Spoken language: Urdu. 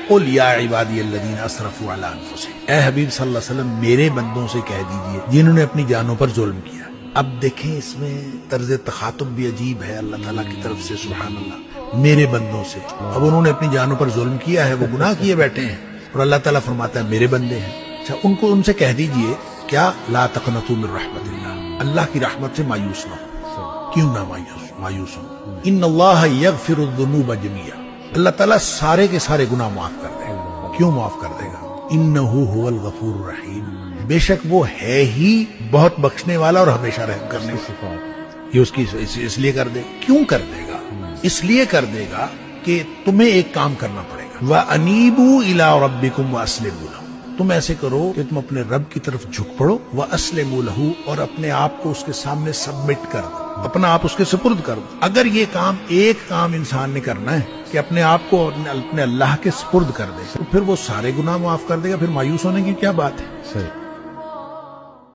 قل یا عبادی الذین اسرفوا علی انفسہم، اے حبیب صلی اللہ علیہ وسلم میرے بندوں سے کہہ دیجئے جنہوں نے اپنی جانوں پر ظلم کیا۔ اب دیکھیں اس میں طرز تخاطب بھی عجیب ہے اللہ تعالیٰ کی طرف سے، سبحان اللہ، میرے بندوں سے۔ اب انہوں نے اپنی جانوں پر ظلم کیا ہے، وہ گناہ کیے بیٹھے ہیں، اور اللہ تعالیٰ فرماتا ہے میرے بندے ہیں۔ اچھا ان سے کہہ دیجئے کیا لا تقنطوا من رحمت اللہ، اللہ کی رحمت سے مایوس نہ ہو۔ کیوں نہ مایوس ہو؟ ان اللہ یغفر الذنوب جميعا، اللہ تعالیٰ سارے کے سارے گناہ معاف کر دے گا۔ کیوں معاف کر دے گا؟ انہ هو الغفور الرحیم، بے شک وہ ہے ہی بہت بخشنے والا اور ہمیشہ رحم کرنے والا۔ یہ اس کی اس لیے کر دے، کیوں کر دے گا؟ اس لیے کر دے گا کہ تمہیں ایک کام کرنا پڑے گا، وَأَنِيبُوا إِلَىٰ رَبِّكُمْ وَأَسْلِمُوا لَهُ، تم ایسے کرو کہ تم اپنے رب کی طرف جھک پڑو، وَأَسْلِمُوا لَهُ، اور اپنے آپ کو اس کے سامنے سبمٹ کر دو، اپنا آپ اس کے سپرد کر دو۔ اگر یہ کام ایک کام انسان نے کرنا ہے کہ اپنے آپ کو اپنے اللہ کے سپرد کر دے، تو پھر وہ سارے گناہ معاف کر دے گا، پھر مایوس ہونے کی کیا بات ہے؟ صحیح۔